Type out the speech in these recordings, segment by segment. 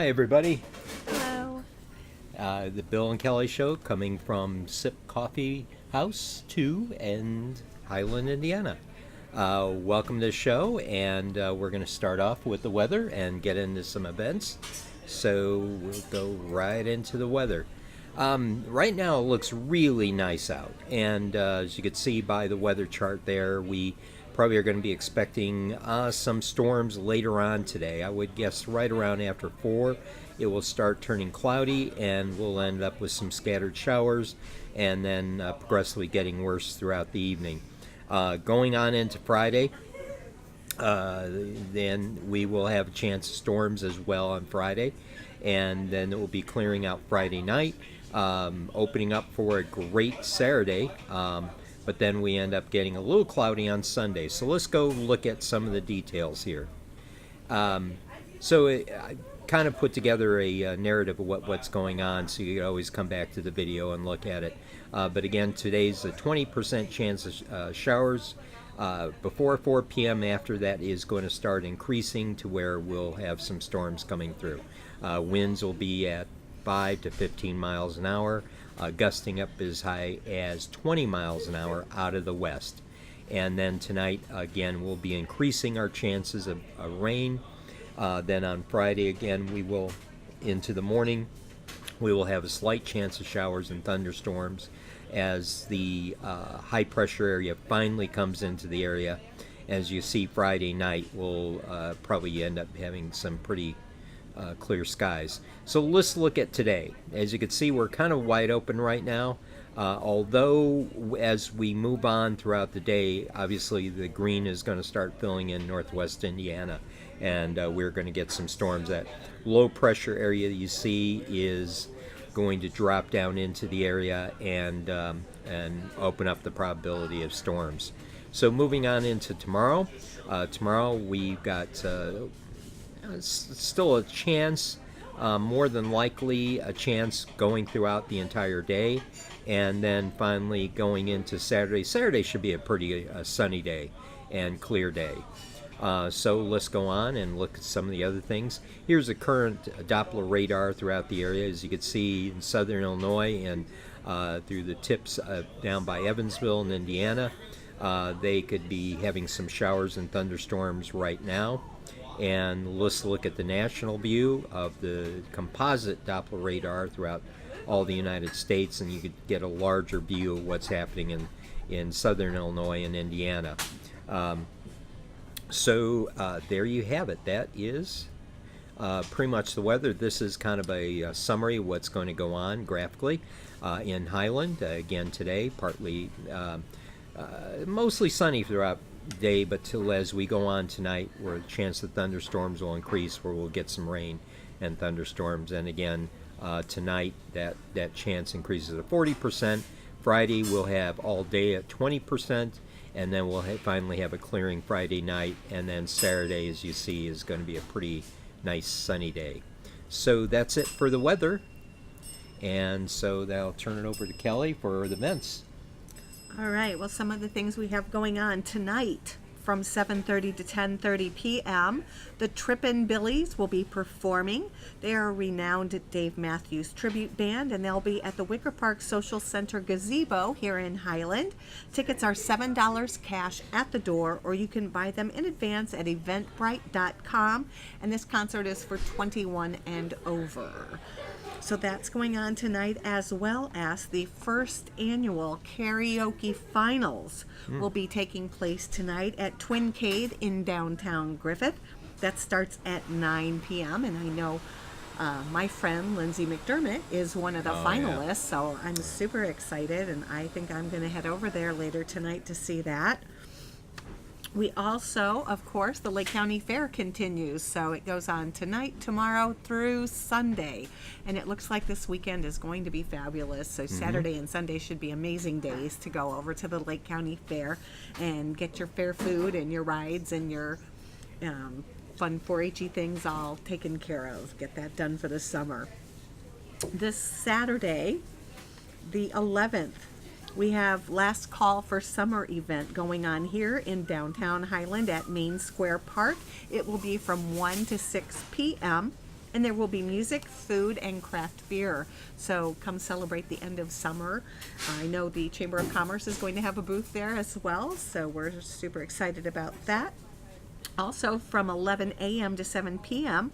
Hi, everybody. Hello. The Bill and Kelly Show coming from Sip Coffee House 2 in Highland, Indiana. Welcome to the show, and we're going to start off with the weather and get into some events. So we'll go right into the weather. Right now it looks really nice out, and as you can see by the weather chart there, we probably are going to be expecting some storms later on today. I would guess right around after 4 it will start turning cloudy, and we'll end up with some scattered showers, and then progressively getting worse throughout the evening. Going on into Friday, then we will have a chance of storms as well on Friday, and then it will be clearing out Friday night, opening up for a great Saturday, but then we end up getting a little cloudy on Sunday. So let's go look at some of the details here. I kind of put together a narrative of what's going on, so you can always come back to the video and look at it. But again, today's a 20% chance of showers before 4 p.m. After that is going to start increasing to where we'll have some storms coming through. Winds will be at 5 to 15 miles an hour, gusting up as high as 20 miles an hour out of the west. And then tonight, again, we'll be increasing our chances of rain. Then on Friday, again, we will, into the morning, we will have a slight chance of showers and thunderstorms as the high pressure area finally comes into the area. As you see, Friday night, we'll probably end up having some pretty clear skies. So let's look at today. As you can see, we're kind of wide open right now. Although as we move on throughout the day, obviously the green is going to start filling in northwest Indiana, and we're going to get some storms. That low pressure area that you see is going to drop down into the area and open up the probability of storms. So moving on into tomorrow. Tomorrow we've got still a chance, more than likely a chance going throughout the entire day, and then finally going into Saturday. Saturday should be a pretty sunny day and clear day. So let's go on and look at some of the other things. Here's a current Doppler radar throughout the area. As you can see in southern Illinois and through the tips down by Evansville in Indiana, they could be having some showers and thunderstorms right now. And let's look at the national view of the composite Doppler radar throughout all the United States, and you could get a larger view of what's happening in southern Illinois and Indiana. So there you have it. That is pretty much the weather. This is kind of a summary of what's going to go on graphically in Highland. Again today, partly mostly sunny throughout the day, but till as we go on tonight, where the chance of thunderstorms will increase, where we'll get some rain and thunderstorms. And again, tonight that chance increases to 40%. Friday we'll have all day at 20%. And then we'll finally have a clearing Friday night, and then Saturday, as you see, is going to be a pretty nice sunny day. So that's it for the weather, and so I'll turn it over to Kelly for the events. All right. Well, some of the things we have going on tonight from 7:30 to 10:30 p.m. The Trippin' Billies will be performing. They are a renowned Dave Matthews tribute band, and they'll be at the Wicker Park Social Center gazebo here in Highland. Tickets are $7 cash at the door, or you can buy them in advance at eventbrite.com. And this concert is for 21 and over. So that's going on tonight, as well as the first annual karaoke finals will be taking place tonight at Twincade in downtown Griffith. That starts at 9 p.m. And I know my friend Lindsay McDermott is one of the finalists, so I'm super excited, and I think I'm going to head over there later tonight to see that. We also, of course, the Lake County Fair continues, so it goes on tonight, tomorrow, through Sunday, and it looks like this weekend is going to be fabulous. So Saturday and Sunday should be amazing days to go over to the Lake County Fair and get your fair food and your rides and your fun 4-H-y things all taken care of. Get that done for the summer. This Saturday, the 11th, we have Last Call for Summer event going on here in downtown Highland at Main Square Park. It will be from 1 to 6 p.m. And there will be music, food, and craft beer. So come celebrate the end of summer. I know the Chamber of Commerce is going to have a booth there as well, so we're super excited about that. Also, from 11 a.m. to 7 p.m.,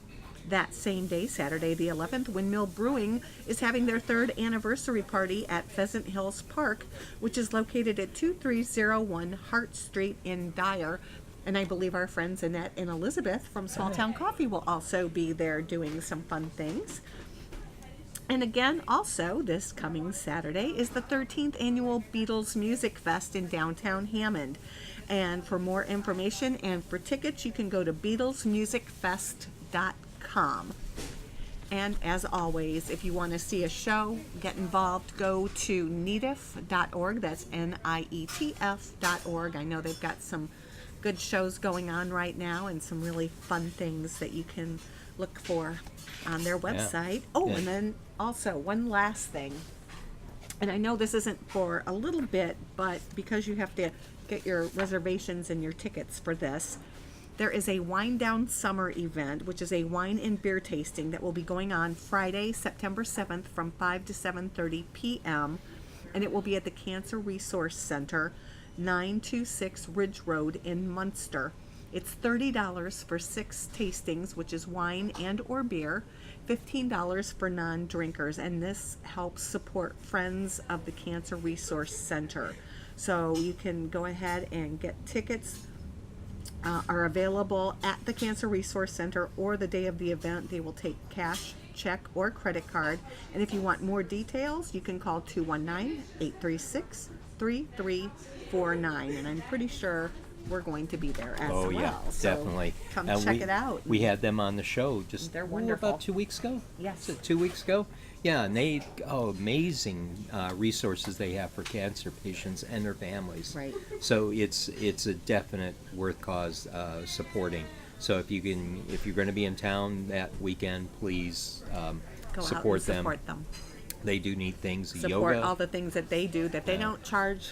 that same day, Saturday the 11th, Windmill Brewing is having their third anniversary party at Pheasant Hills Park, which is located at 2301 Hart Street in Dyer. And I believe our friends Annette and Elizabeth from Small Town Coffee will also be there doing some fun things. And again, also this coming Saturday is the 13th annual Beatles Music Fest in downtown Hammond. And for more information and for tickets, you can go to BeatlesMusicFest.com. And as always, if you want to see a show, get involved, go to NIETF.org. That's NIETF.org. I know they've got some good shows going on right now and some really fun things that you can look for on their website. Oh, and then also one last thing. And I know this isn't for a little bit, but because you have to get your reservations and your tickets for this, there is a Wine Down Summer event, which is a wine and beer tasting that will be going on Friday, September 7th from 5 to 7:30 p.m. And it will be at the Cancer Resource Center, 926 Ridge Road in Munster. It's $30 for 6 tastings, which is wine and or beer, $15 for non-drinkers, and this helps support Friends of the Cancer Resource Center. So you can go ahead and get tickets. Are available at the Cancer Resource Center, or the day of the event they will take cash, check, or credit card. And if you want more details, you can call 219-836-3349, and I'm pretty sure we're going to be there as well. Oh yeah, So definitely. come check it out. We had them on the show just They're wonderful. about 2 weeks ago. Yes. Is it 2 weeks ago? Yeah, and they amazing resources they have for cancer patients and their families. Right. So it's a definite worth cause supporting. So if you're going to be in town that weekend, please Go support out and them. support them. They do neat things. Support Yoga. all the things that they do that they Yeah. don't charge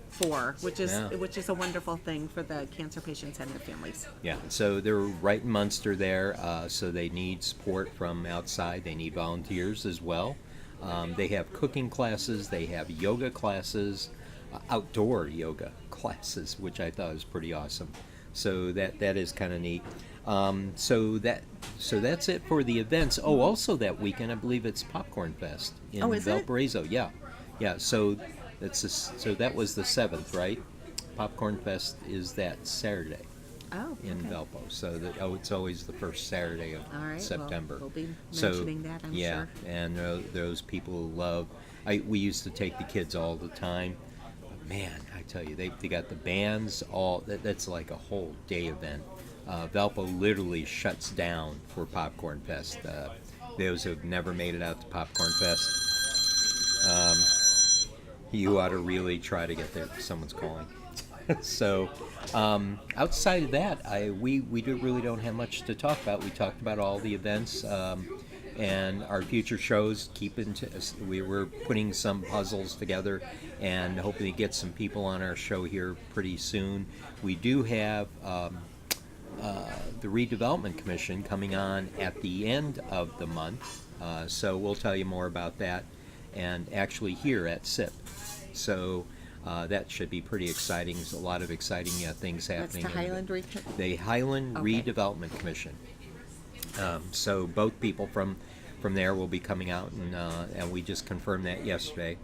for, which is Yeah. a wonderful thing for the cancer patients and their families. Yeah, so they're right in Munster there, so they need support from outside. They need volunteers as well. They have cooking classes, they have yoga classes, outdoor yoga classes, which I thought was pretty awesome. So that is kind of neat. So that's it for the events. Oh, also that weekend, I believe it's Popcorn Fest in Oh, is it? Valparaiso. Yeah. So that was the 7th, right? Popcorn Fest is that Saturday Oh, in okay. Valpo. So it's always the first Saturday of All right, September. We'll be mentioning that, I'm yeah, sure. and those people love. We used to take the kids all the time. But man, I tell you, they got the bands. That's like a whole day event. Valpo literally shuts down for Popcorn Fest. Those who have never made it out to Popcorn Fest, you ought to really try to get there. Someone's calling. So, outside of that, we really don't have much to talk about. We talked about all the events and our future shows. We were putting some puzzles together and hoping to get some people on our show here pretty soon. We do have the Redevelopment Commission coming on at the end of the month, so we'll tell you more about that, and actually here at SIP. So that should be pretty exciting. There's a lot of exciting things That's happening. the Highland The Highland Okay. Redevelopment Commission. So both people from there will be coming out, and we just confirmed that yesterday.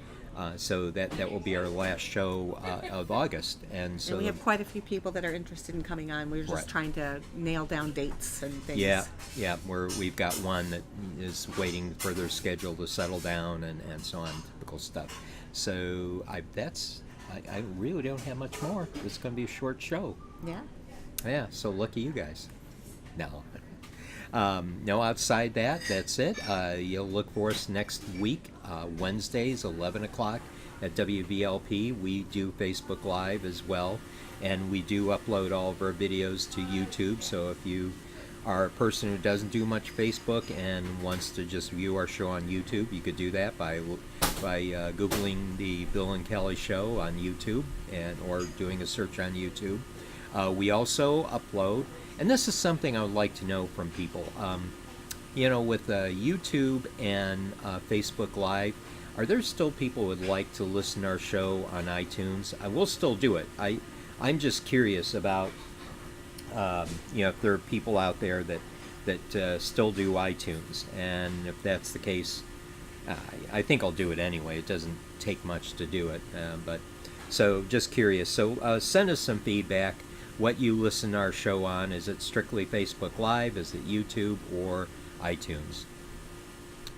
So that will be our last show of August, and so And we have quite a few people that are interested in coming on. We're just Right. trying to nail down dates and things. yeah, we've got one that is waiting for their schedule to settle down and so on, typical stuff. So I really don't have much more. It's going to be a short show. Yeah. Yeah, so lucky you guys. No. No, outside that's it. You'll look for us next week, Wednesdays, 11 o'clock at WVLP. We do Facebook Live as well, and we do upload all of our videos to YouTube. So if you are a person who doesn't do much Facebook and wants to just view our show on YouTube, you could do that by Googling the Bill and Kelly Show on YouTube or doing a search on YouTube. We also upload, and this is something I would like to know from people. with YouTube and Facebook Live, are there still people who would like to listen to our show on iTunes? I will still do it. I'm just curious about, if there are people out there that still do iTunes, and if that's the case, I think I'll do it anyway. It doesn't take much to do it, but so just curious. So send us some feedback. What you listen to our show on? Is it strictly Facebook Live? Is it YouTube or iTunes?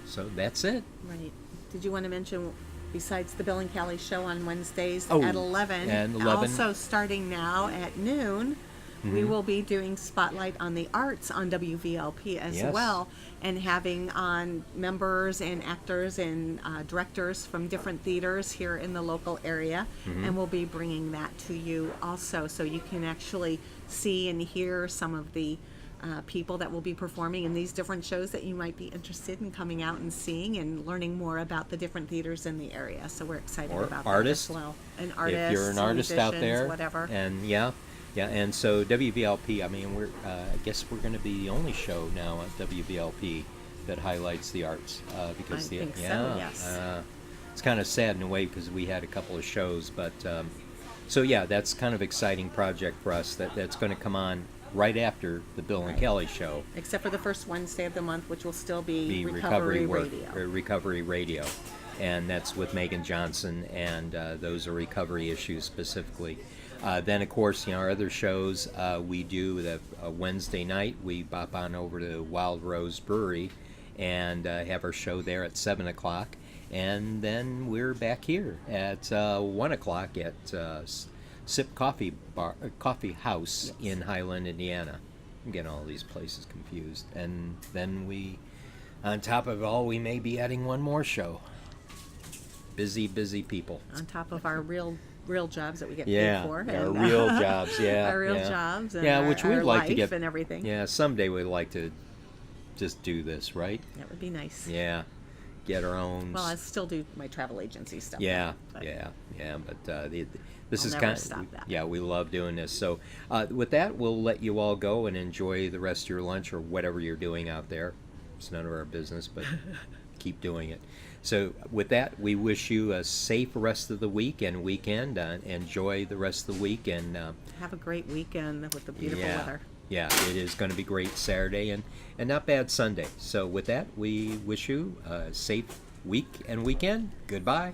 So that's it. Right. Did you want to mention, besides the Bill and Callie show on Wednesdays Oh, at 11, and 11. also starting now at noon, we will be doing Spotlight on the Arts on WVLP as Yes. well, and having on members and actors and directors from different theaters here in the local area, and we'll be bringing that to you also, so you can actually see and hear some of the people that will be performing in these different shows that you might be interested in coming out and seeing and learning more about the different theaters in the area. So we're excited Or about artists. that as well. And artists, If you're an artist out musicians, there, whatever. and yeah, and so WVLP. I mean, I guess we're going to be the only show now at WVLP that highlights the arts because I think so, yes. It's kind of sad in a way because we had a couple of shows, but so yeah, that's kind of exciting project for us that's going to come on right after the Bill and Right. Kelly show. Except for the first Wednesday of the month, which will still be Recovery Radio. Recovery Radio, and that's with Megan Johnson, and those are recovery issues specifically. Then, of course, our other shows we do the Wednesday night. We bop on over to Wild Rose Brewery and have our show there at 7 o'clock, and then we're back here at 1 o'clock at Sip Coffee Coffee House in Highland, Indiana. I'm getting all these places confused. And then we, on top of it all, we may be adding one more show. Busy people. On top of our real jobs that we get Yeah, paid for. our and, real jobs. Yeah, our real yeah. jobs. And Yeah, our, which we'd our like to life get and everything. Yeah, someday we'd like to just do this, right? That would be nice. Yeah, get our own. Well, I still do my travel agency stuff. Yeah, but yeah. But this I'll is never kind stop that. Yeah, we love doing this. So with that, we'll let you all go and enjoy the rest of your lunch or whatever you're doing out there. It's none of our business, but keep doing it. So with that, we wish you a safe rest of the week and weekend. Enjoy the rest of the week and Have a great weekend with the beautiful yeah, weather. yeah, it is going to be great Saturday and not bad Sunday. So with that, we wish you a safe week and weekend. Goodbye.